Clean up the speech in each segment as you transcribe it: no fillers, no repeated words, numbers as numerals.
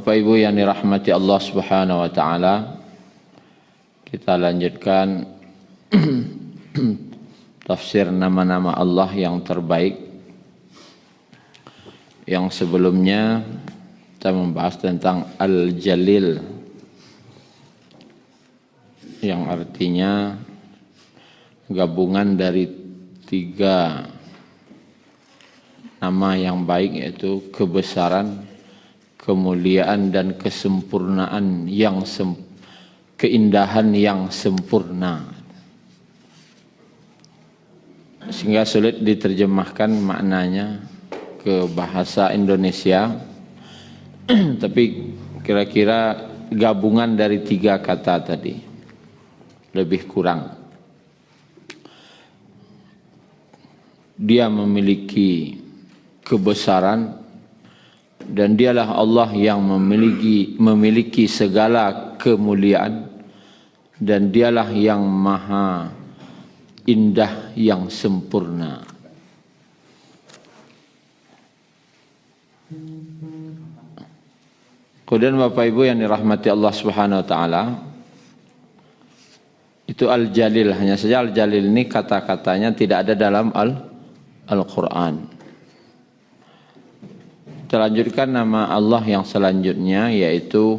Bapak Ibu yang dirahmati Allah Subhanahu wa taala, kita lanjutkan tafsir nama-nama Allah yang terbaik. Yang sebelumnya kita membahas tentang Al-Jalil, yang artinya gabungan dari 3 nama yang baik, yaitu kebesaran, kemuliaan dan kesempurnaan yang keindahan yang sempurna, sehingga sulit diterjemahkan maknanya ke bahasa Indonesia. Tapi kira-kira gabungan dari 3 kata tadi, lebih kurang. Dia memiliki kebesaran, dan dialah Allah yang memiliki segala kemuliaan, dan dialah yang maha indah yang sempurna. Kemudian Bapak Ibu yang dirahmati Allah Subhanahu wa taala, itu Al-Jalil. Hanya saja Al-Jalil ini kata-katanya tidak ada dalam Al-Quran. Kita lanjutkan nama Allah yang selanjutnya, yaitu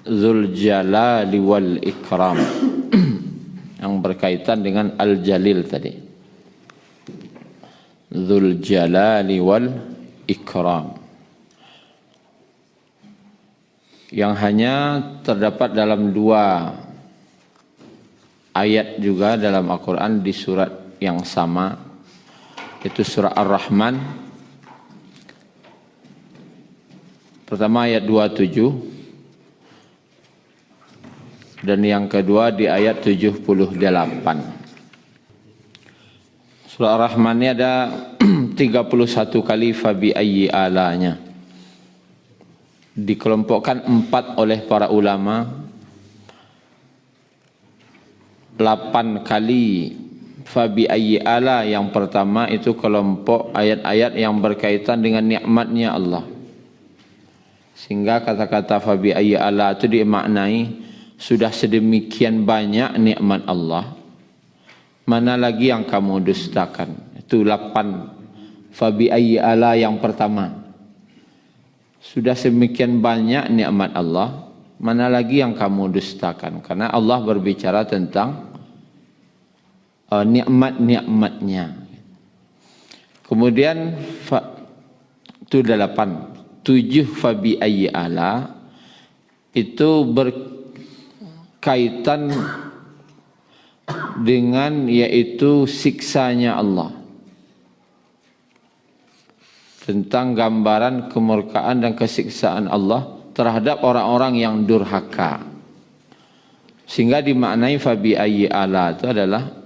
Dzul Jalali wal Ikram, yang berkaitan dengan Al-Jalil tadi. Dzul Jalali wal Ikram, yang hanya terdapat dalam 2 ayat juga dalam Al-Quran di surat yang sama, itu surah Ar-Rahman. Pertama ayat 27, dan yang kedua di ayat 78. Surah Ar-Rahman ini ada 31 kali fabi ayyi alanya. Dikelompokkan 4 oleh para ulama. 8 kali fabi ayyi ala yang pertama itu kelompok ayat-ayat yang berkaitan dengan nikmatnya Allah, sehingga kata-kata fabi ayyi ala itu dimaknai sudah sedemikian banyak nikmat Allah, mana lagi yang kamu dustakan. Itu 8 fabi ayyi ala yang pertama. Sudah sedemikian banyak nikmat Allah, mana lagi yang kamu dustakan. Karena Allah berbicara tentang nikmat-nikmatnya. Kemudian itu 7 fabi ayyi ala itu berkaitan dengan yaitu siksanya Allah, tentang gambaran kemurkaan dan kesiksaan Allah terhadap orang-orang yang durhaka, sehingga dimaknai fabi ayyi ala itu adalah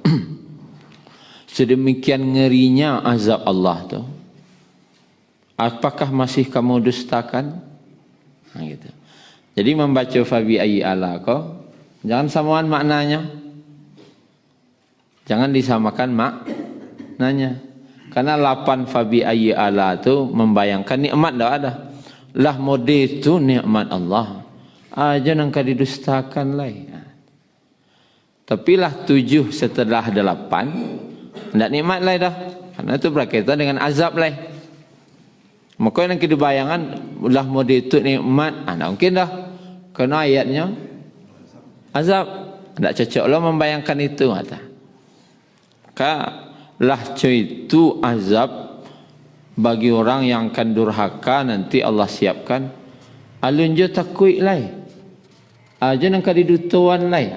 sedemikian ngerinya azab Allah itu, apakah masih kamu dustakan? Nah, gitu. Jadi membaca fabi ayyi ala kok jangan samaan maknanya, jangan disamakan maknanya. Karena 8 fabi ayyi ala itu membayangkan nikmat dah ada. Lah mode itu nikmat Allah aja nangka didustakan lah. Tapi lah 7 setelah 8 tidak nikmat lah dah. Karena itu berkaitan dengan azab lah. Maka yang kita bayangan lah mode itu nikmat, tidak mungkin dah. Karena ayatnya azab, tidak cocok lah membayangkan itu. Lah itu azab bagi orang yang akan durhaka, nanti Allah siapkan alun jo takui lai aja nang kadidutuan lai.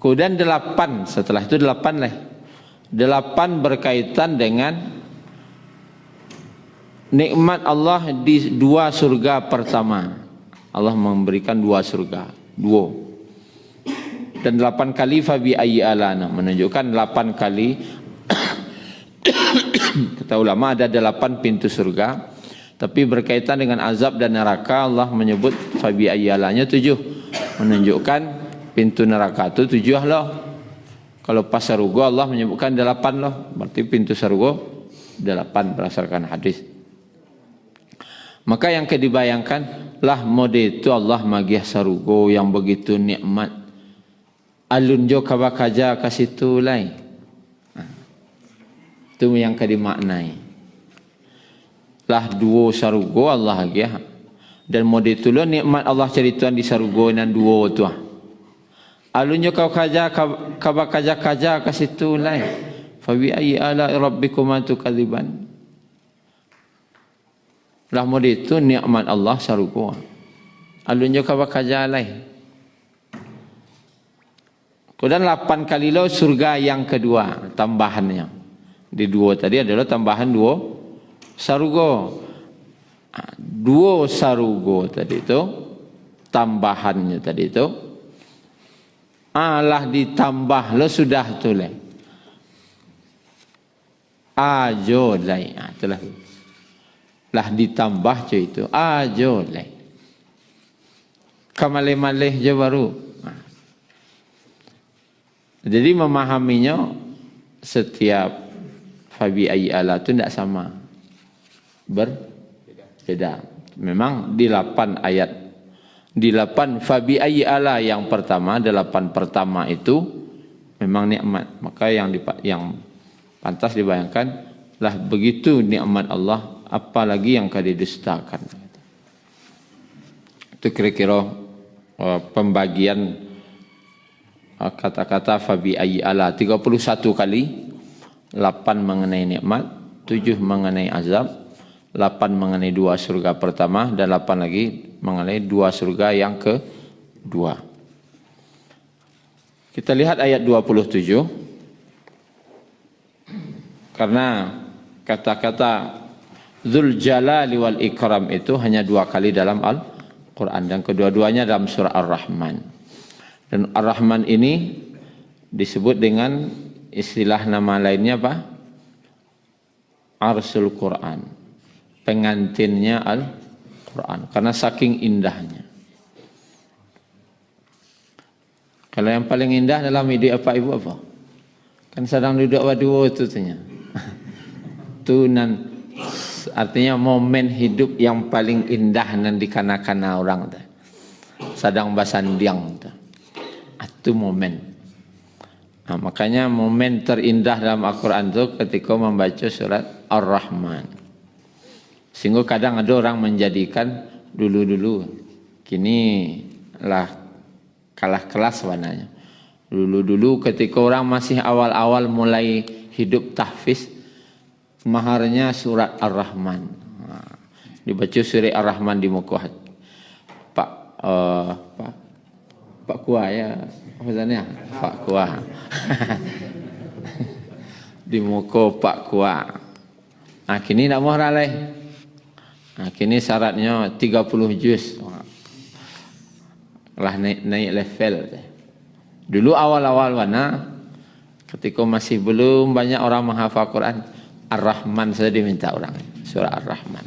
Kemudian 8 setelah itu 8 lai. 8 berkaitan dengan nikmat Allah di 2 surga pertama. Allah memberikan 2 surga, 2. Dan 8 kali fabi ayyi alana, menunjukkan 8 kali. Kata ulama ada 8 pintu surga, tapi berkaitan dengan azab dan neraka Allah menyebut fabi ayyi alanya 7, menunjukkan pintu neraka itu 7 loh. Kalau pas surga Allah menyebutkan 8 loh, berarti pintu surga 8 berdasarkan hadis. Maka yang dibayangkan lah mode itu Allah magiah sarugo yang begitu nikmat. Alun jo kabakaja kasitu lai. Itu yang dimaknai. Lah duo sarugo Allah agiah. Dan mode itu lo nikmat Allah cerituan di sarugo dan duo tu. Alun jo kabakaja kaja kasitu lai. Fa bi ayyi ala rabbikuma tukadziban. Lah mode itu nikmat Allah sarugo. Alun jo kabakaja lai. Kemudian 8 kali lo surga yang kedua tambahannya. Di duo tadi adalah tambahan duo sarugo. Duo sarugo tadi itu tambahannya tadi itu. Lah ditambah lo sudah tu lai. Ajo lai. Itulah. Lah ditambah cuy itu ajo lai. Kamalih-malih je baru. Jadi memahaminya setiap fabi ayyi ala itu tidak sama. Berbeda. Memang di 8 ayat. Di 8 fabi ayyi ala yang pertama, 8 pertama itu memang nikmat. Maka yang pantas dibayangkan lah begitu nikmat Allah, apalagi yang didustakan. Itu kira-kira pembagian kata-kata fabi ayyi ala 31 kali. 8 mengenai nikmat, 7 mengenai azab, 8 mengenai 2 surga pertama, dan 8 lagi mengenai 2 surga yang kedua. Kita lihat ayat 27. Karena kata-kata Dzul Jalali wal Ikram itu hanya 2 kali dalam Al-Quran, dan kedua-duanya dalam surah Ar-Rahman. Dan Ar-Rahman ini disebut dengan istilah nama lainnya apa? Arsul Quran, pengantinnya Al-Quran, karena saking indahnya. Kalau yang paling indah dalam hidup apa ibu apa? Kan sedang duduk waduh itu tanya. Tunan artinya momen hidup yang paling indah dan dikana-kana orang tu. Sedang basandiang tu. Itu momen. Makanya momen terindah dalam Al-Quran itu ketika membaca surat Ar-Rahman. Sehingga kadang ada orang menjadikan dulu-dulu. Kini lah kalah kelas warnanya. Dulu-dulu ketika orang masih awal-awal mulai hidup tahfiz, maharnya surat Ar-Rahman. Dibaca surat Ar-Rahman di muka Pak Kuah ya. Apa sebenarnya? Pak Kuah. Di muka Pak Kuah. Kini tak mau raleh. Kini syaratnya 30 juz. Lah naik level. Dulu awal-awal mana ketika masih belum banyak orang menghafal Quran, Ar-Rahman saja diminta orang. Surah Ar-Rahman.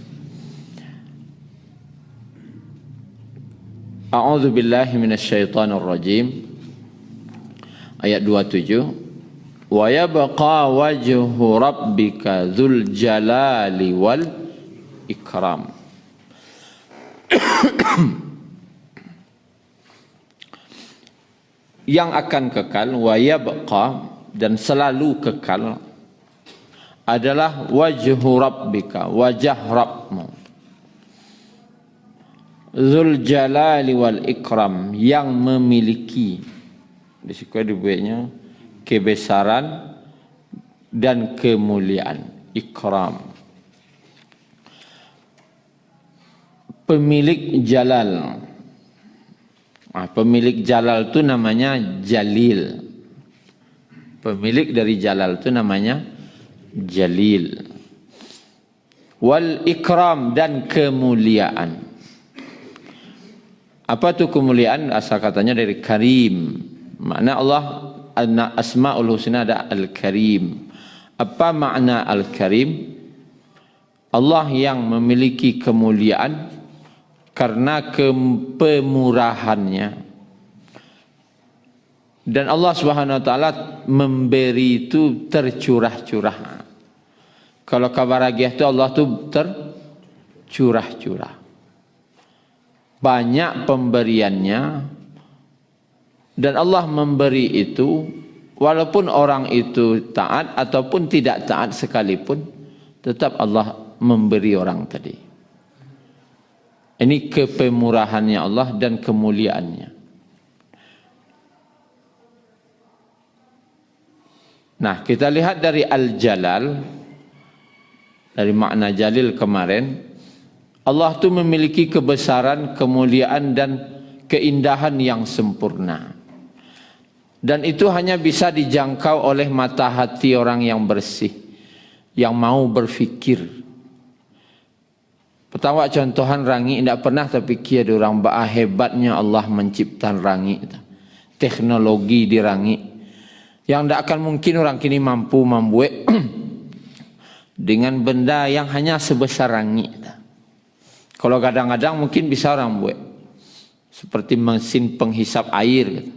A'udzu billahi minasyaitonir rajim. Ayat 27. Wa yabqa wajhu rabbika dzul jalali wal ikram. Yang akan kekal, wa yabqa, dan selalu kekal adalah wajhu rabbika, wajah Rabbmu, dzul jalali wal ikram, yang memiliki, di situ dibuatnya kebesaran dan kemuliaan, ikram. Pemilik jalal. Pemilik jalal itu namanya jalil. Pemilik dari jalal itu namanya jalil. Wal ikram, dan kemuliaan. Apa itu kemuliaan? Asal katanya dari karim. Makna Allah asmaul husna ada al-karim. Apa makna al-karim? Allah yang memiliki kemuliaan karena pemurahannya. Dan Allah Subhanahu wa taala memberi itu tercurah-curah. Kalau kabar bahagia itu Allah tu tercurah-curah. Banyak pemberiannya. Dan Allah memberi itu walaupun orang itu taat ataupun tidak taat sekalipun, tetap Allah memberi orang tadi. Ini kepemurahannya Allah dan kemuliaannya. Nah, kita lihat dari Al-Jalal, dari makna Jalil kemarin, Allah itu memiliki kebesaran, kemuliaan dan keindahan yang sempurna. Dan itu hanya bisa dijangkau oleh mata hati orang yang bersih, yang mau berfikir. Pertama contohan rangi, tidak pernah terfikir orang bahwa hebatnya Allah menciptakan rangi. Teknologi di rangi. Yang tidak akan mungkin orang kini mampu membuat dengan benda yang hanya sebesar rangi. Kalau kadang-kadang mungkin bisa orang buat. Seperti mesin penghisap air.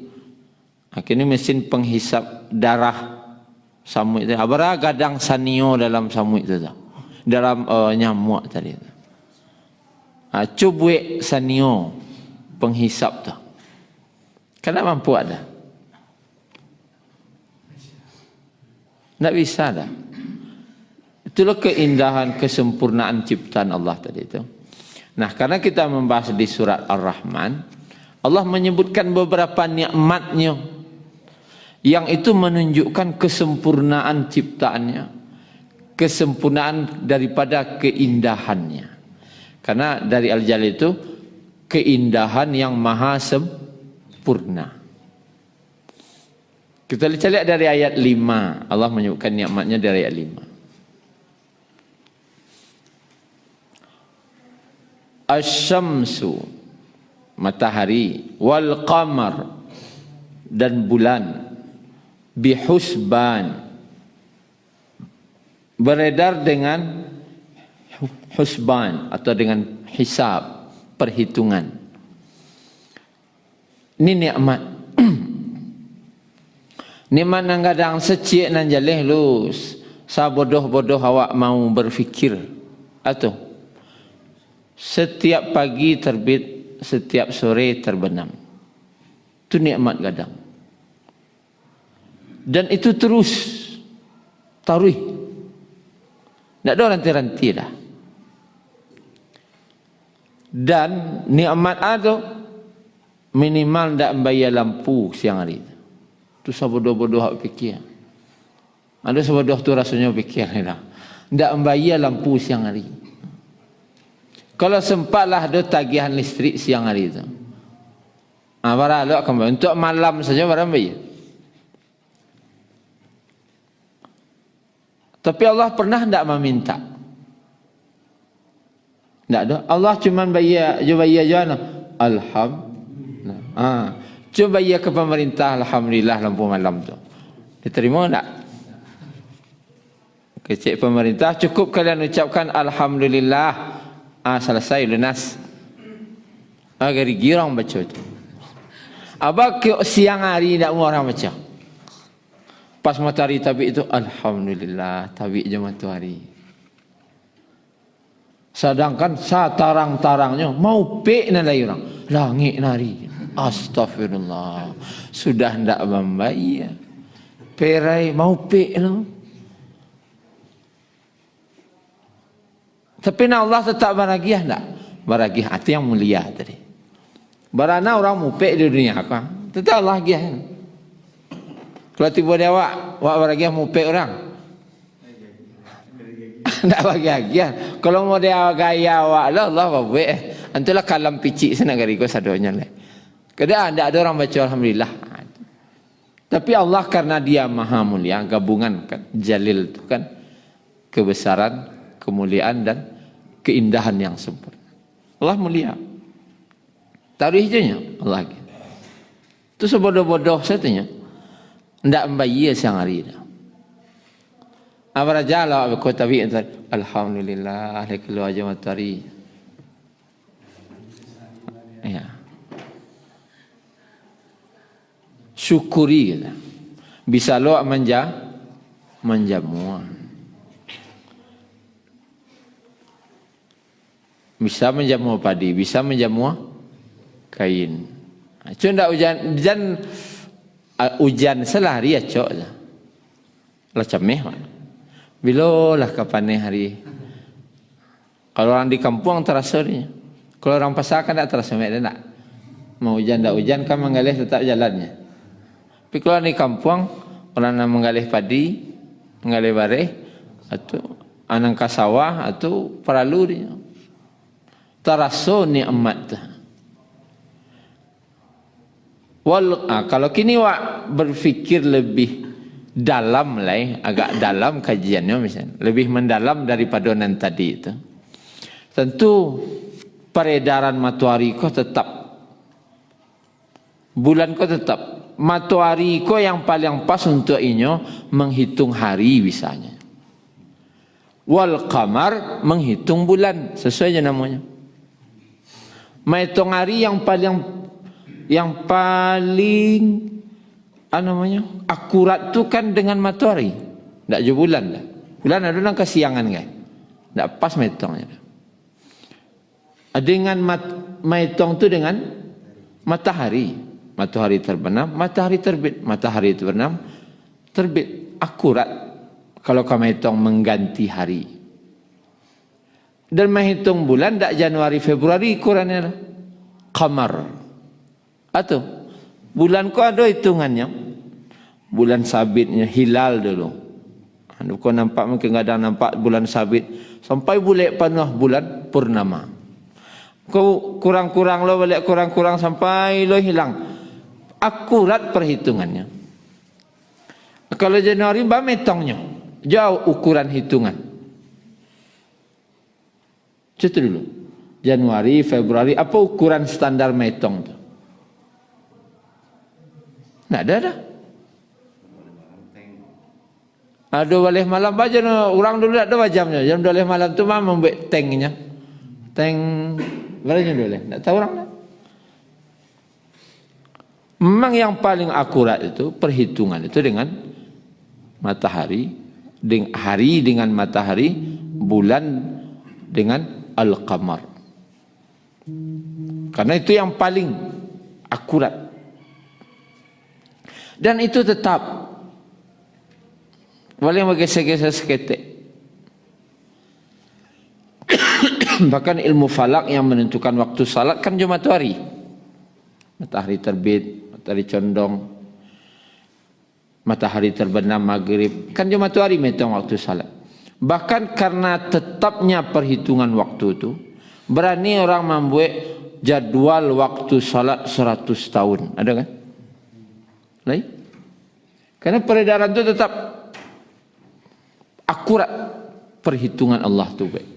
Akhirnya mesin penghisap darah samuk itu. Abara gadang sanio dalam samuk itu. Dalam nyamuk tadi. Coba sanio penghisap tu. Kenapa mampu ada? Tak bisa dah. Itulah keindahan, kesempurnaan ciptaan Allah tadi itu. Nah, karena kita membahas di surat Ar-Rahman, Allah menyebutkan beberapa nikmatnya yang itu menunjukkan kesempurnaan ciptaannya, kesempurnaan daripada keindahannya. Karena dari Al-Jalal itu keindahan yang maha sempurna. Kita lihat dari ayat 5. Allah menyebutkan nikmatnya dari ayat 5. Asy-syamsu, matahari, wal qamar, dan bulan, bihusban, beredar dengan husban atau dengan hisab, perhitungan. Ini nikmat. Nikmat nang gadang secik nan jaleh lus. Sa bodoh-bodoh awak mau berfikir. Atau setiap pagi terbit, setiap sore terbenam. Itu nikmat gadang. Dan itu terus taruh. Tak ada ranti-ranti dah. Dan nikmat ada minimal tak bayar lampu siang hari. Itu sabodoh-bodoh hak fikir. Ada sabodoh tu rasanya fikir ni dah. Tak bayar lampu siang hari. Kalau sempatlah ada tagihan listrik siang hari itu. Barang lo akan bayar. Untuk malam saja barang bayar. Tapi Allah pernah tak meminta? Tak ada. Allah cuma bayar je Alhamdulillah. Cuba bayar ke pemerintah, alhamdulillah lampu malam tu. Diterima tak? Kecik pemerintah, cukup kalian ucapkan alhamdulillah. Selesai lunas. Agak girang baca tu. Abang siang hari tak mau orang baca. Pas matahari tabik itu, alhamdulillah tabik je matahari. Sedangkan tarang-tarangnya mau pek na lagi orang. Langit nari. Astaghfirullah. Sudah tidak membayar. Perai mau pek no. Tapi Allah tetap baragiah tak? Baragiah hati yang mulia tadi. Barana orang mau pek di dunia apa? Tetap Allah giah. Kalau tiba dia awak baragiah mau pek orang. Tak bahagia. Kalau mau dia gaya awak Allah buat. Antulah kalam picik sana gariku sadonya lah. Kadang ada orang baca alhamdulillah. Tapi Allah karena dia maha mulia, gabungan kan jalil itu kan kebesaran, kemuliaan dan keindahan yang sempurna. Allah mulia. Tarihnya Allah. Itu sebodoh-bodoh satunya. Ndak membayar siang hari dah. Abara jala aku tabi alhamdulillah keluar je matahari. Ya. Syukuri kita. Bisa lo menjamu. Bisa menjamu padi, bisa menjamu kain. Cuma ndak hujan selari ya cok lah. Lah cameh pak. Bila lah kapan hari. Kalau orang di kampung terasa dia. Kalau orang pasar kan tak terasa mek nak. Mau hujan tak hujan kan menggalih tetap jalannya. Tapi kalau di kampung orang nak menggalih padi, menggalih bareh atau anang kasawah atau perlu dia. Terasa nikmat tu. Kalau kini wak berfikir lebih dalam lah, agak dalam kajiannya misalnya, lebih mendalam daripada nan tadi itu. Tentu peredaran matahari ko tetap, bulan ko tetap, matahari ko yang paling pas untuk inyo menghitung hari misalnya. Wal qamar menghitung bulan sesuai je namanya. Menghitung hari yang paling namanya akurat tu kan dengan matahari, tak je bulan dah. Bulan ada dalam kesiangan kan, tak pas mengitungnya. Dengan menghitung tu dengan matahari, matahari terbenam, matahari terbit, matahari terbenam, terbit, akurat. Kalau kamu hitung mengganti hari. Dan menghitung bulan tak Januari Februari ukurannya qamar. Atau bulan kau ada hitungannya. Bulan sabitnya hilal dulu. Kau nampak mungkin kadang nampak bulan sabit sampai bulan penuh bulan purnama. Kau kurang-kurang lo balik kurang-kurang sampai lo hilang. Akurat perhitungannya. Kalau Januari bah metongnya. Jauh ukuran hitungan. Contoh dulu. Januari, Februari, apa ukuran standar metong tu? Tak ada. Ada balik malam baca orang dulu tak ada jamnya. Jam 12 malam tu mah membuat tanknya. Tank berapa dulu? Tak tahu orang tak. Memang yang paling akurat itu perhitungan itu dengan matahari. Hari dengan matahari, bulan dengan al-qamar. Karena itu yang paling akurat. Dan itu tetap boleh bergeser-geser seketik. Bahkan ilmu falak yang menentukan waktu salat kan cuma matahari. Matahari terbit, matahari condong, matahari terbenam maghrib, kan cuma matahari menghitung waktu salat. Bahkan karena tetapnya perhitungan waktu itu, berani orang membuat jadwal waktu salat 100 tahun. Ada kan? Lain? Karena peredaran itu tetap akurat perhitungan Allah tu baik.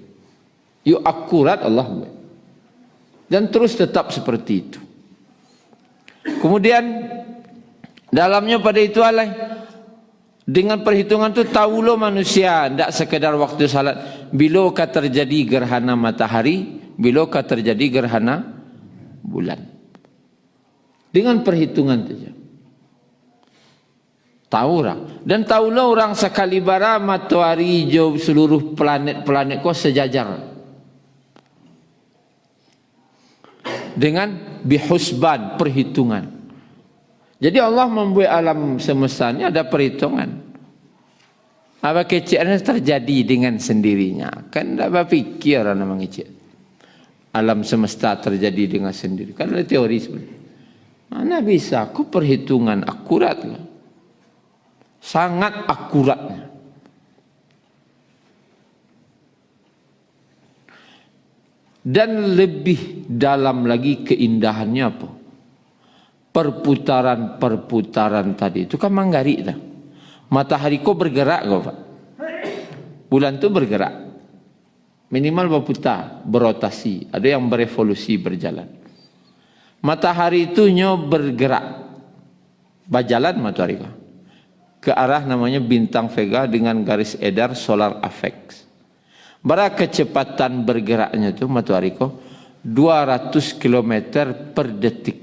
Yuk akurat Allah baik. Dan terus tetap seperti itu. Kemudian dalamnya pada itu alai dengan perhitungan tu tahu lo manusia tidak sekedar waktu salat. Bilakah terjadi gerhana matahari, bilakah terjadi gerhana bulan. Dengan perhitungan saja. Tahu orang. Dan tahu lo orang sekali bara matahari hijau seluruh planet-planet kau sejajar. Dengan bihusban perhitungan. Jadi Allah membuat alam semesta ini ada perhitungan. Apa kecilnya terjadi dengan sendirinya. Kan tidak berfikir orang mengecil. Alam semesta terjadi dengan sendiri. Kan ada teori sebenarnya. Mana bisa? Aku perhitungan akurat. Sangat akuratnya. Dan lebih dalam lagi keindahannya apa? Perputaran-perputaran tadi itu kan manggari dah. Matahari kok bergerak kok Pak. Bulan tu bergerak. Minimal berputar, berotasi, ada yang berevolusi berjalan. Matahari itu nyo bergerak. Berjalan matahari kok. Ke arah namanya bintang Vega dengan garis edar solar affix. Berapa kecepatan bergeraknya itu matahari kok 200 km per detik.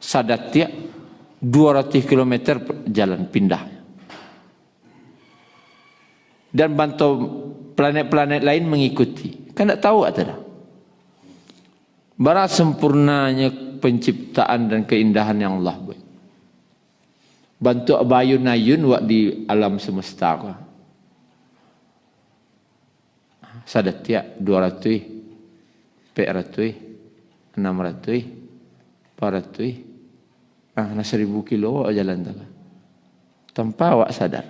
Sadatnya 200 km jalan pindah. Dan bantu planet-planet lain mengikuti. Kan tak tahu ada. Bara sempurnanya penciptaan dan keindahan yang Allah buat. Bantu bayun-ayun wak di alam semesta ko. Sadat tiak 200, 400, 600, 400. Na 1000 kilo wak jalan tak. Tanpa wak sadar.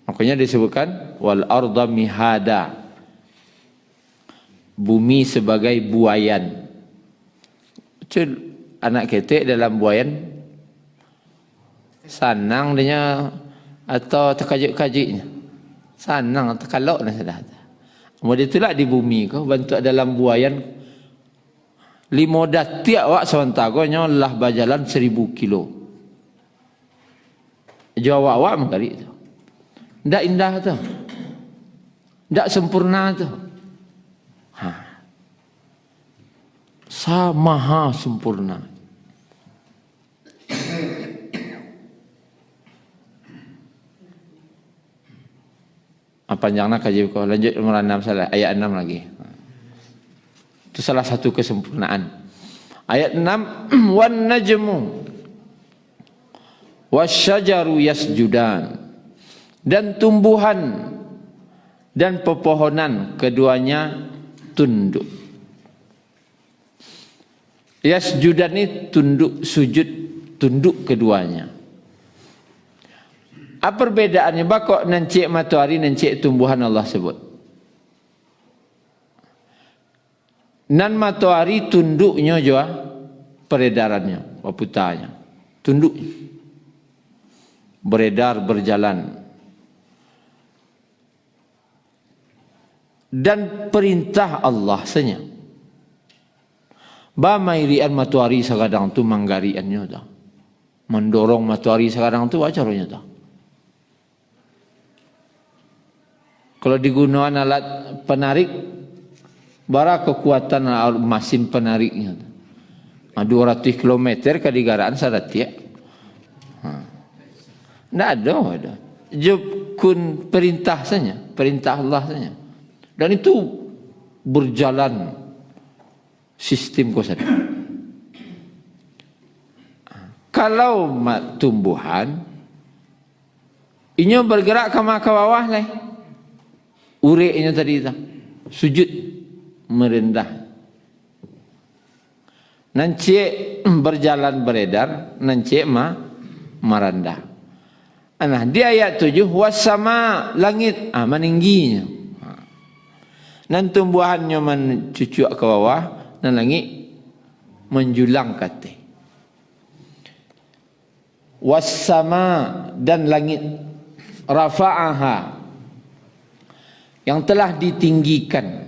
Makanya disebutkan wal arda mihada. Bumi sebagai buayan. Anak ketek dalam buayan sanang dia atau terkajik-kajiknya. Sanang atau kalok dah sudah. Kemudian itulah di bumi kau bantu dalam buayan 5 tiak wak sewantagonya lah berjalan 1000 kilo. Jawab wak mengkali itu. Ndak indah tu. Ndak sempurna tu. Maha sempurna. Panjangnya kaji kau lanjut nomor 6 salah ayat 6 lagi. Itu salah satu kesempurnaan. Ayat 6 wan najmu wasyajaru yasjudan, dan tumbuhan dan pepohonan keduanya tunduk. Yasjudan ini tunduk, sujud, tunduk keduanya. Apa perbedaannya? Bakok nancik matahari, nancik tumbuhan Allah sebut. Nan matahari tunduknya juga peredarannya, putanya. Tunduknya. Beredar, berjalan. Dan perintah Allah senyap. Ba mairian matahari sekadang tu manggariannya dah. Mendorong matahari sekadang tu acaranya dah. Kalau digunakan alat penarik, bara kekuatan mesin penariknya. 200 km ke digaraan sadat ya. Tidak ada. Jukun perintah saja, perintah Allah saja. Dan itu berjalan sistem kau saja. Kalau tumbuhan, ini bergerak ke bawah lah. Ureknya tadi itu sujud merendah. Nancik berjalan beredar, nancik merendah. Nah, di ayat 7 wasama langit meningginya. Nan tumbuhannya mencucuk ke bawah, dan langit menjulang ke atas. Wasama dan langit rafa'aha yang telah ditinggikan.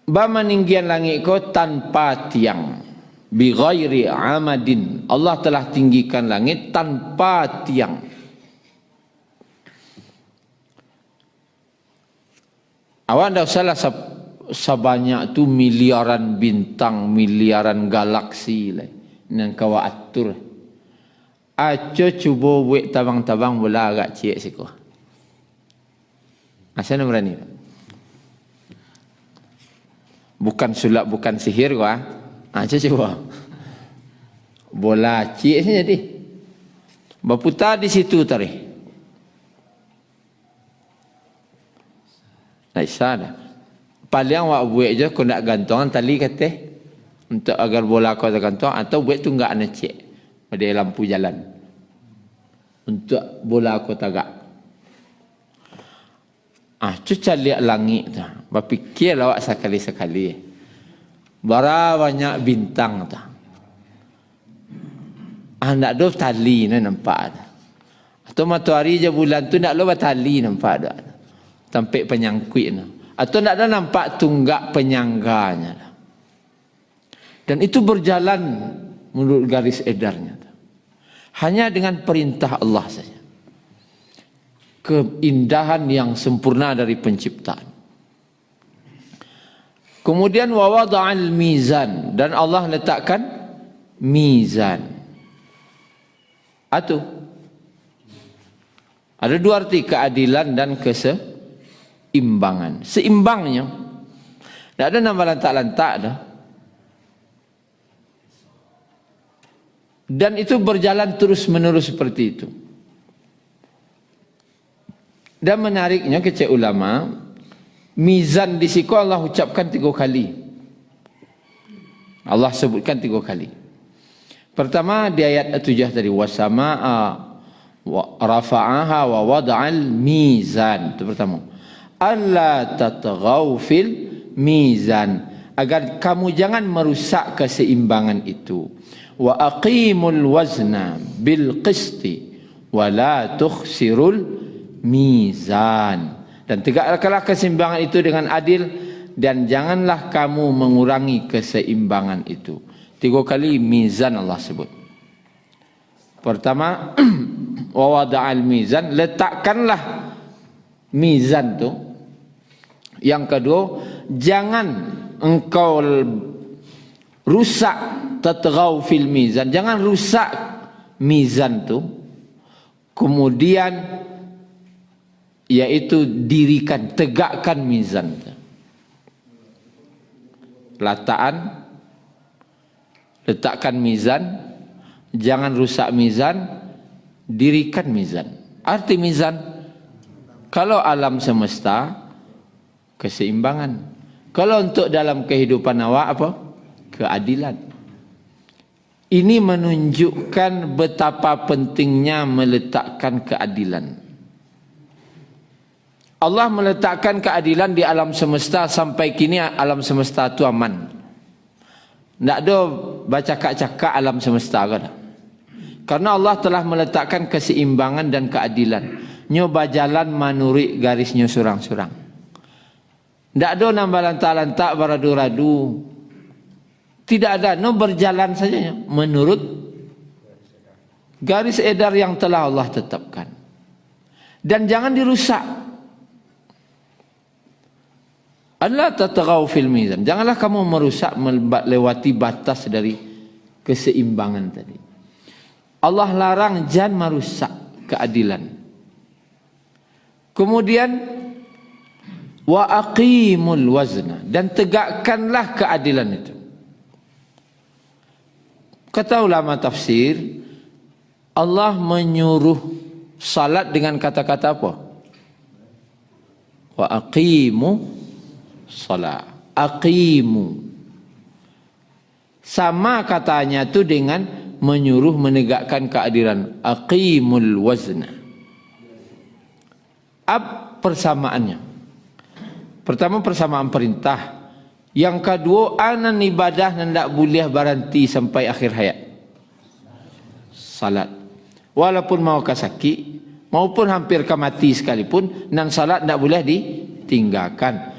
Ba meninggian langit ko tanpa tiang, bi ghairi amadin. Allah telah tinggikan langit tanpa tiang. Awak dah salah sebanyak tu miliaran bintang, miliaran galaksi lah yang kau atur. Aco cuba buat tabang-tabang bola agak cik siko. Asal nak berani? Bukan sulap, bukan sihir kau. Cuba. Bola cik saja jadi. Berputar di situ tadi. Tak isah dah. Paling awak buat je kau nak gantungan tali kata untuk agar bola kau tergantung, atau buat tunggak necik pada lampu jalan untuk bola kau tagak. Cuca lihat langit tu. Berfikir awak sekali-sekali. Bara banyak bintang tu. Nak ada tali ni nampak. Atau matahari je bulan tu nak ada tali nampak ada. Sampai penyangkut ni. Atau nak ada nampak tunggak penyangganya. Dan itu berjalan menurut garis edarnya. Hanya dengan perintah Allah saja. Keindahan yang sempurna dari penciptaan. Kemudian wa wada'al mizan, dan Allah letakkan mizan. Ada dua arti, keadilan dan keseimbangan. Seimbangnya. Tak ada nama lantak-lantak dah. Dan itu berjalan terus-menerus seperti itu. Dan menariknya kecil ulama, mizan di siku Allah ucapkan 3 kali. Allah sebutkan 3 kali. Pertama di ayat 7 tadi, wasama'a wa rafa'aha wa wada'al mizan. Itu pertama. Alla tatghaw fil mizan, agar kamu jangan merusak keseimbangan itu. Wa aqimul wazna bil qisti wa la tukhsirul mizan, dan tegakkanlah keseimbangan itu dengan adil dan janganlah kamu mengurangi keseimbangan itu. 3 kali mizan Allah sebut. Pertama, wa wada'al mizan, letakkanlah mizan tu. Yang kedua, jangan engkau rusak, tatghaw fil mizan, jangan rusak mizan tu. Kemudian yaitu dirikan, tegakkan mizan. Letakkan mizan, jangan rusak mizan, dirikan mizan. Arti mizan, kalau alam semesta, keseimbangan. Kalau untuk dalam kehidupan awak apa? Keadilan. Ini menunjukkan betapa pentingnya meletakkan keadilan. Allah meletakkan keadilan di alam semesta sampai kini alam semesta itu aman. Tak ada baca cakap alam semesta kan? Karena Allah telah meletakkan keseimbangan dan keadilan. Nyoba jalan manuri garisnya surang-surang. Tak ada nambah lantak-lantak beradu-radu. Tidak ada, no berjalan saja menurut garis edar yang telah Allah tetapkan. Dan jangan dirusak. Allah tatghaw fil mizan. Janganlah kamu merusak, melewati batas dari keseimbangan tadi. Allah larang jangan merusak keadilan. Kemudian wa aqimul wazna, dan tegakkanlah keadilan itu. Kata ulama tafsir, Allah menyuruh salat dengan kata-kata apa? Wa aqimu salat. Aqimu. Sama katanya tu dengan menyuruh menegakkan keadilan. Aqimul wazna. Apa persamaannya? Pertama, persamaan perintah. Yang kedua, anan ibadah hendak boleh berhenti sampai akhir hayat. Salat. Walaupun mau sakit, maupun hampir mati sekalipun, nan salat hendak boleh ditinggalkan.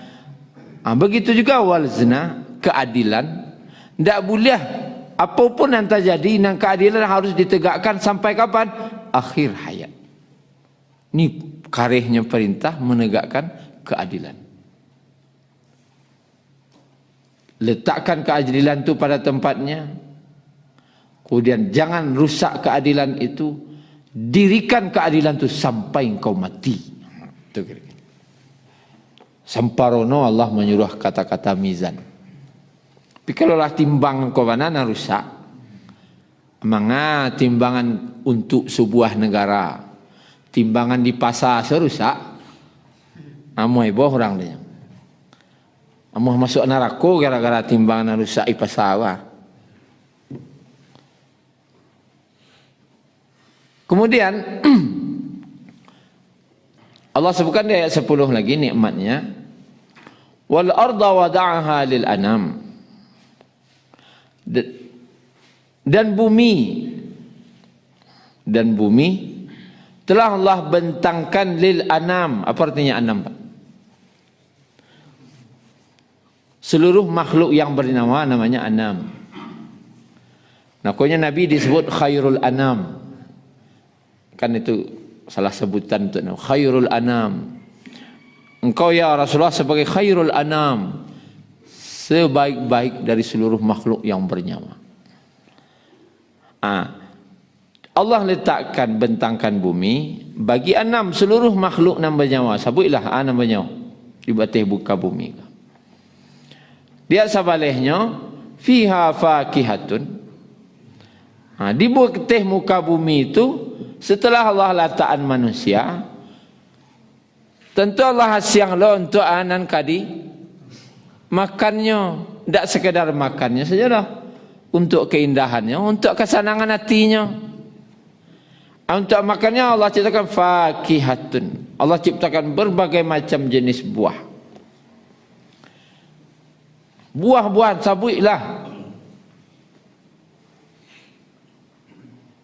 Begitu juga wal zina, keadilan. Hendak boleh apapun yang terjadi, nan keadilan harus ditegakkan sampai kapan? Akhir hayat. Ini karihnya perintah menegakkan keadilan. Letakkan keadilan itu pada tempatnya. Kemudian jangan rusak keadilan itu. Dirikan keadilan itu sampai engkau mati. Itu kira-kira. Samparono Allah menyuruh kata-kata mizan. Tapi kalau lah timbang engkau mana rusak. Manga timbangan untuk sebuah negara. Timbangan di pasar serusak. Amoy boh orang dia. Amoh masuk neraka gara-gara timbangan rusak di pasar. Kemudian Allah sebutkan di ayat 10 lagi nikmatnya. Wal arda wada'aha lil anam. Dan bumi telah Allah bentangkan lil anam. Apa artinya anam, Pak? Seluruh makhluk yang bernyawa namanya anam. Nakanya Nabi disebut khairul anam. Kan itu salah sebutan untuk nama. Khairul anam. Engkau ya Rasulullah sebagai khairul anam. Sebaik-baik dari seluruh makhluk yang bernyawa. Allah letakkan bentangkan bumi bagi anam seluruh makhluk yang bernyawa. Sebutlah anam bernyawa. di atas muka bumi. Dia sabalehnya fiha fakihatun. Di atas muka bumi itu setelah Allah letakkan manusia, tentu Allah siang lo untuk anan kadi makannya, tidak sekedar makannya saja dah, untuk keindahannya, untuk kesenangan hatinya. Untuk makannya Allah ciptakan fakihatun. Allah ciptakan berbagai macam jenis buah. Buah-buahan sabuilah.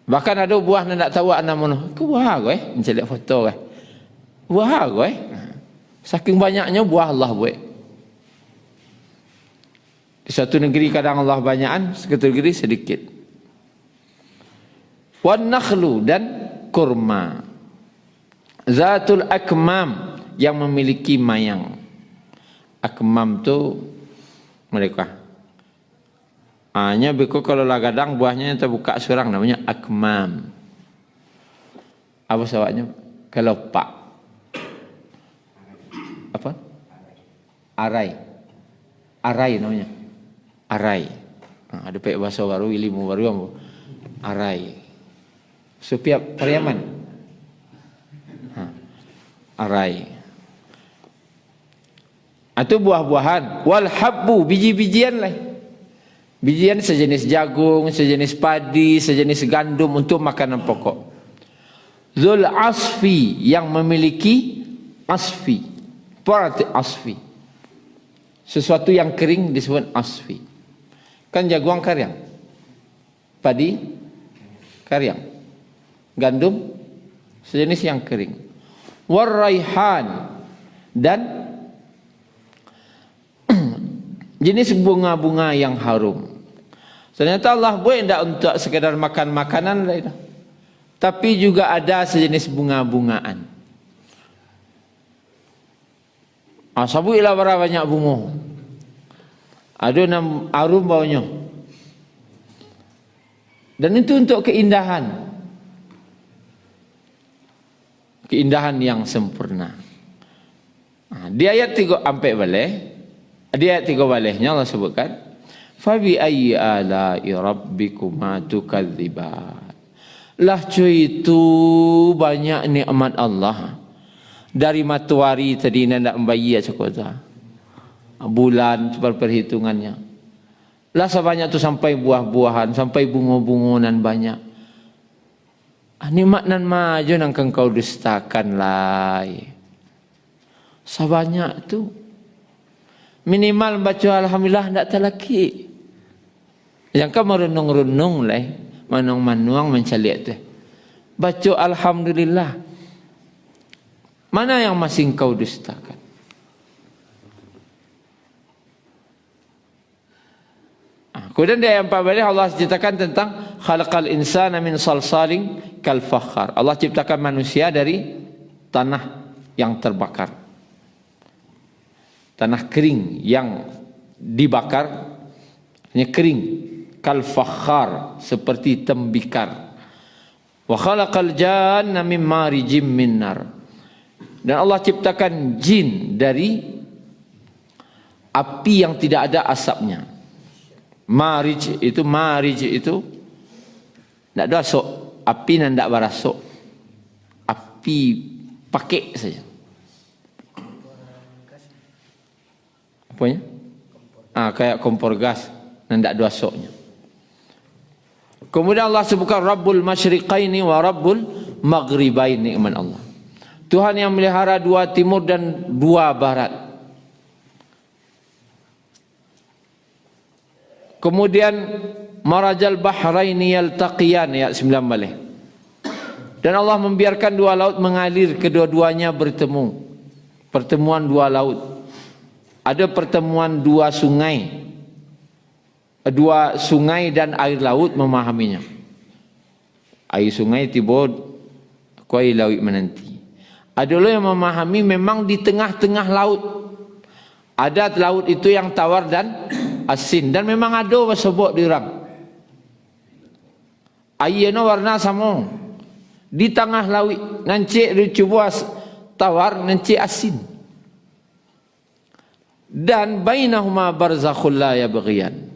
Bahkan ada buah yang tak tahu anak mana. Ke buah gue, mencari foto gue. Buah gue. Saking banyaknya buah Allah buat. Di suatu negeri kadang Allah banyakan, satu negeri sedikit. Wan nakhlu dan kurma. Zatul akmam yang memiliki mayang. Akmam tu mereka. Hanya beku kalau lagadang buahnya terbuka surang namanya akmam. Apa sawaknya? Kelopak. Apa? Arai. Arai namanya. Arai. Ada pek bahasa baru, ilmu baru apa? Arai. Supiap Pariaman. Arai. Itu buah-buahan. Wal habbu, biji-bijian lah. Bijian sejenis jagung, sejenis padi, sejenis gandum untuk makanan pokok. Zul asfi yang memiliki asfi. Berarti asfi. Sesuatu yang kering disebut asfi. Kan jagung karyang. Padi karyang. Gandum sejenis yang kering. Warraihan dan jenis bunga-bunga yang harum. Ternyata Allah buat tidak untuk sekadar makan makanan lah itu. Tapi juga ada sejenis bunga-bungaan. Sabuilah berapa banyak bunga. Ada harum baunya. Dan itu untuk keindahan. Keindahan yang sempurna. Di ayat 3 sampai balik. Di ayat 3 baliknya Allah sebutkan, Fabi ayyi ala'i rabbikuma tukadziban. Lah cuy itu banyak nikmat Allah. Dari matahari tadi nak membayi sekota. Bulan perhitungannya. Lah sebanyak tu sampai buah-buahan, sampai bunga-bungunan banyak. Nikmat nan maju nang kau dustakan lah. Sebanyak tu minimal baca alhamdulillah ndak terlaki. Yang kau merenung-renung lah, manung-manuang mencaliak tu. Baca alhamdulillah. Mana yang masih kau dustakan? Kemudian dia yang 4 balik Allah ceritakan tentang khalaqal insana min salsalin kal fakhar. Allah ciptakan manusia dari tanah yang terbakar. Tanah kering yang dibakar, hanya kering, kal fakhar, seperti tembikar. Wa khalaqal janna min marijim min nar. Dan Allah ciptakan jin dari api yang tidak ada asapnya. Marij itu tidak ada asap, api dan tidak berasap, api pakai saja. Apanya? Kayak kompor gas dan tidak ada asapnya. Kemudian Allah sebutkan Rabbul Masyriqaini wa Rabbul Maghribaini, iman Allah. Tuhan yang melihara 2 timur dan 2 barat. Kemudian marajal bahraini yaltaqiyan, ayat 9 balik. Dan Allah membiarkan 2 laut mengalir, kedua-duanya bertemu. Pertemuan 2 laut. Ada pertemuan 2 sungai. 2 sungai dan air laut memahaminya. Air sungai tiba kuai laut menanti. Ada yang memahami memang di tengah-tengah laut. Ada laut itu yang tawar dan asin, dan memang ada sebut di orang. Airnya warna sama. Di tengah laut, nanti dicuba tawar, nanti asin. dan bainahuma barzakhul la yabghiyan.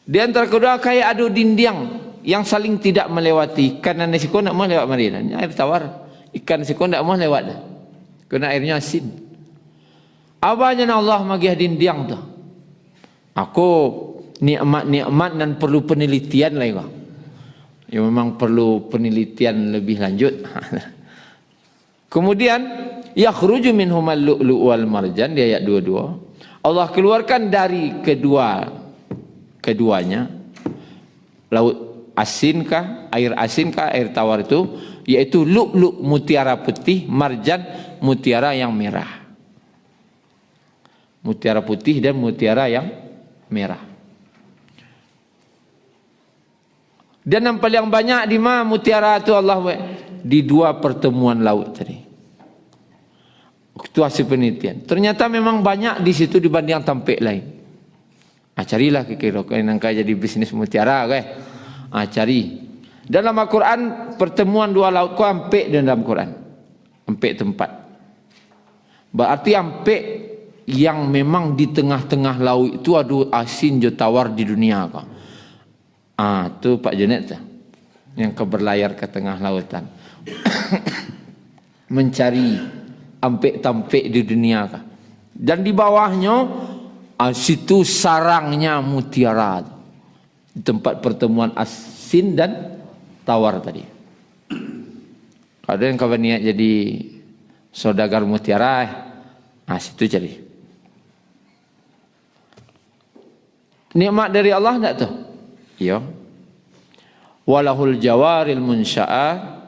Di antara kedua kayak ada dinding yang saling tidak melewati. Ikan dan siko nak mau lewat marina. Air tawar. Ikan siko tak mau lewat dah. Kena airnya asin. Abanya Allah magih dinding tu. Aku nikmat-nikmat dan perlu penelitian lagi kau. Ya memang perlu penelitian lebih lanjut. Kemudian yakhruju minhumal lu'lu' wal marjan di ayat 22. Allah keluarkan dari keduanya laut asinkah, air asinkah, air tawar itu, yaitu lu'lu' mutiara putih, marjan mutiara yang merah. Mutiara putih dan mutiara yang merah. Dan yang paling banyak di mana mutiara itu Allah di dua pertemuan laut tadi. Itu hasil penelitian. Ternyata memang banyak di situ dibanding tampik lain. Carilah kira-kira yang jadi bisnis mutiara cari. Dalam Al-Quran pertemuan dua laut kau ampik dalam Quran. Ampik tempat. Berarti ampik yang memang di tengah-tengah laut itu ada asin jo tawar di dunia kau. Tu Pak Janet yang berlayar ke tengah lautan. Mencari ampik-tampik di dunia kah. Dan di bawahnya situ sarangnya mutiara. Di tempat pertemuan asin dan tawar tadi. Ada yang kawan niat jadi saudagar mutiara, situ cari. Nikmat dari Allah enggak tuh? Ya. Walahul jawaril munsya'at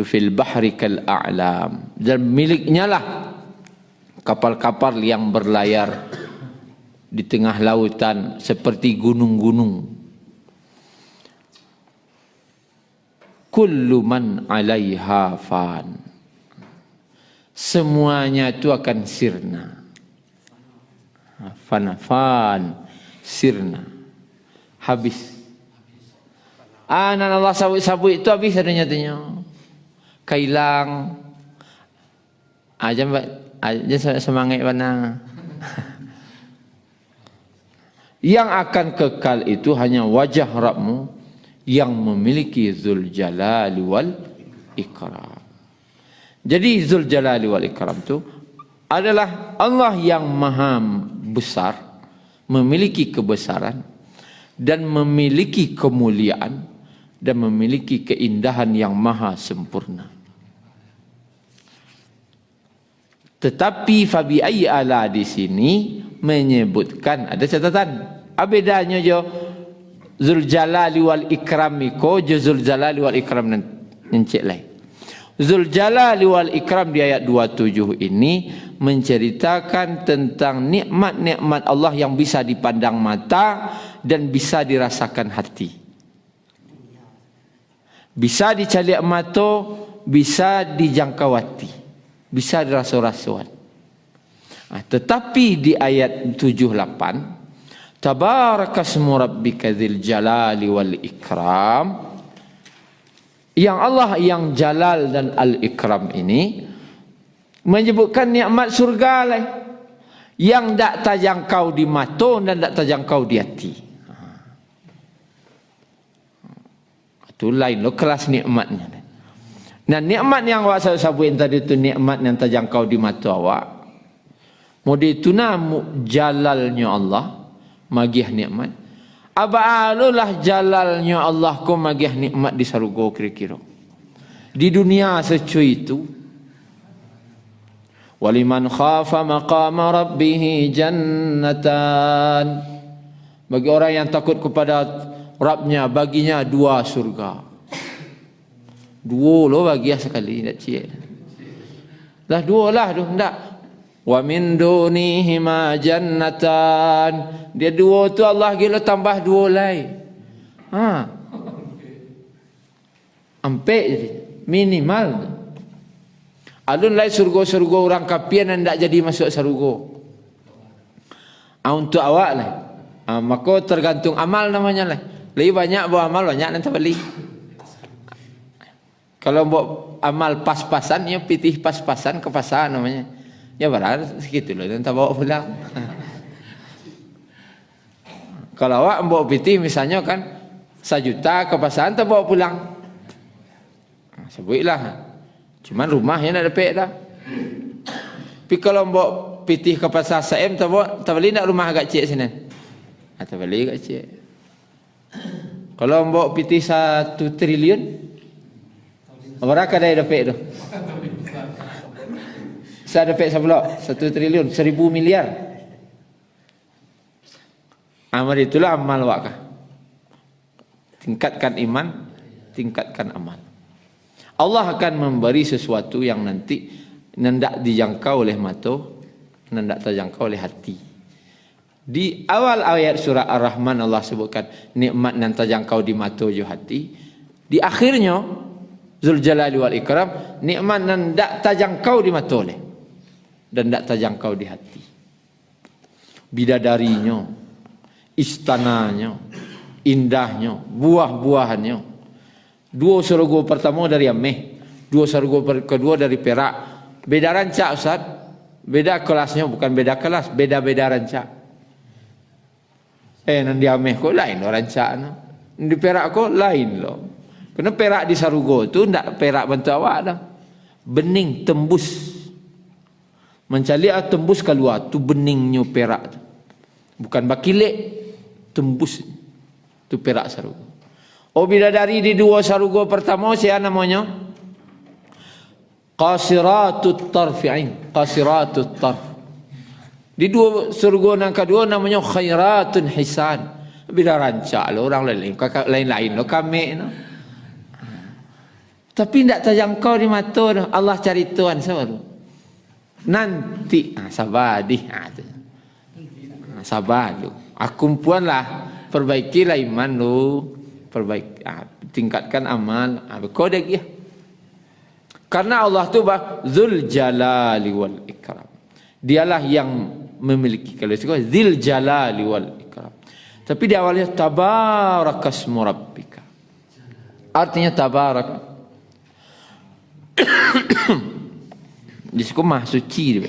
fil bahri kal a'lam. Dan miliknya lah kapal-kapal yang berlayar di tengah lautan seperti gunung-gunung. Kullu man 'alaiha fan. Semuanya itu akan sirna. Fan sirna. Habis. Allah sabut-sabut itu habis adanya tanya. Kailang. Aja semangat mana. Yang akan kekal itu hanya wajah Rabbmu yang memiliki Dzul Jalali wal Ikram. Jadi Dzul Jalali wal Ikram itu adalah Allah yang maha besar, memiliki kebesaran dan memiliki kemuliaan dan memiliki keindahan yang maha sempurna. Tetapi fabi ayyi ala di sini menyebutkan ada catatan. Bedanya jo Dzul Jalali wal Ikram ko jo Dzul Jalali wal Ikram nencek lai. Dzul Jalali wal Ikram di ayat 27 ini menceritakan tentang nikmat-nikmat Allah yang bisa dipandang mata dan bisa dirasakan hati. Bisa dicaliak mata, bisa dijangkau hati, bisa dirasa-rasuan. Tetapi di ayat 78, Tabarakasmu rabbika dzil jalali wal ikram, yang Allah yang jalal dan al-ikram ini menyebutkan nikmat surga lah, yang tak terjangkau di mata dan tak terjangkau di hati. Itu lain lo kelas nikmatnya. Nah nikmat yang awak sabuin tadi itu nikmat yang terjangkau di mata awak. Mudi itu namu jalalnya Allah magih nikmat. Abalulah jalalnya Allah ko magih nikmat di surga kira-kira. Di dunia secuy itu. Waliman khafa maqama rabbih jannatan. Bagi orang yang takut kepada Rabbnya, baginya dua surga. Dua lo bagi sekali tak cik. Lah dua lah tu hendak. Wa min dunihima jannatan. Dia dua tu Allah gila tambah dua lagi. Ampek jadi minimal. Alun lain surga-surga orang kafir yang tak jadi masuk surga. Untuk awak lah. Maka tergantung amal namanya lah. Lebih banyak buat amal banyak nanti beli. Kalau buat amal pas-pasan, ya pitih pas-pasan ke pasar namanya. Ya benar segitu loh, dan tak bawa pulang. Kalau awak bawa piti misalnya kan 1 juta ke pasaran tak bawa pulang. Sebutlah. Cuman rumahnya nak dapat dah. Tapi kalau bawa piti ke pasar SM tak bawa, tak beli nak rumah agak cik sini. Tak beli agak cik. Kalau bawa piti 1 triliun, berapa dah dapat tu? Saya dapat sebelah 1 triliun, 1000 miliar. Amal itulah amal wakah. Tingkatkan iman, tingkatkan amal. Allah akan memberi sesuatu yang nanti hendak dijangkau oleh mata, hendak terjangkau oleh hati. Di awal ayat surah Ar-Rahman Allah sebutkan nikmat yang terjangkau di mata dan hati. Di akhirnya Zul Jalali wal Ikram, nikmat yang hendak terjangkau di mata oleh dan hendak terjangkau di hati. Bidadarinya, istananya, indahnya, buah-buahannya. 2 surga pertama dari Ameh, 2 surga kedua dari Perak. Beda rancak Ustaz. Beda kelasnya, bukan beda kelas, beda-beda rancak. Nanti Ameh kok lain loh rancak. Di Perak kok lain loh. Karena perak di Sarugo tu ndak perak bentuk awak dah. Bening tembus. Mencali tembus keluar tu beningnya perak tu. Bukan bakilek, tembus. Tu perak Sarugo. Oh bidadari di 2 Sarugo pertama siapa namanya? Qasiratut tarfi'in, qasiratut tarf. Di 2 Sarugo yang kedua namanya khairatun hisan. Bila rancak lo orang lain-lain lo kami no. Tapi tidak terjangkau di mata tu. Allah cari Tuhan siapa tu? Nanti sabar di sabar lu. Aku pun lah perbaikilah iman lu, tingkatkan amal. Kau dah ya. Karena Allah tu Zul Jalali wal Ikram. Dialah yang memiliki kalau itu Zul Jalali wal Ikram. Tapi di awalnya tabarakasmu rabbika. Artinya tabarak. Di situ mah suci dia.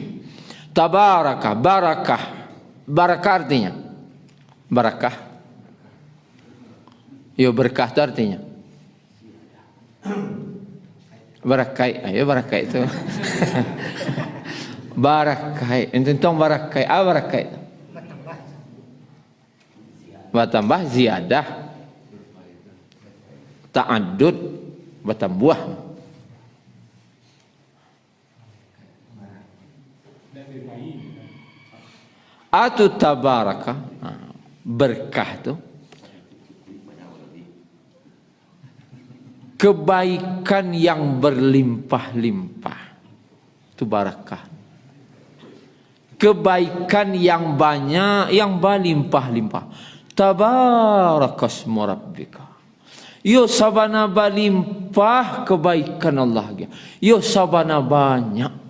Tabaraka, barakah. Barakah artinya barakah. Yo berkah itu artinya barakai. Ayo barakai itu. Barakai. Entong barakai. Apa barakai? Bertambah ziyadah. Ta'addud bertambah. Atu tabaraka berkah tu kebaikan yang berlimpah-limpah. Itu barakah. Kebaikan yang banyak, yang berlimpah-limpah. Tabarakasmu rabbika. Yo sabana berlimpah kebaikan Allah. Yo sabana banyak.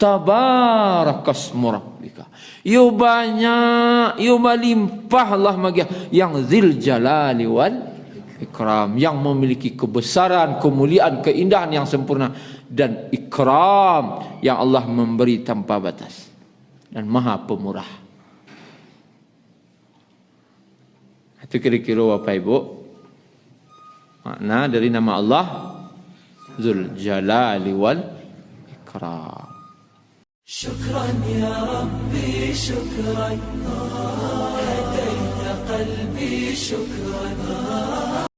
Tabarakasmu rabbika. Yo banyak, yo berlimpah Allah magia yang Zil Jalali wal Ikram, yang memiliki kebesaran, kemuliaan, keindahan yang sempurna dan ikram yang Allah memberi tanpa batas dan Maha Pemurah. Itu kira-kira Bapak Ibu makna dari nama Allah Zul Jalali wal Ikram. شكرا يا ربي شكرا هديت قلبي شكرا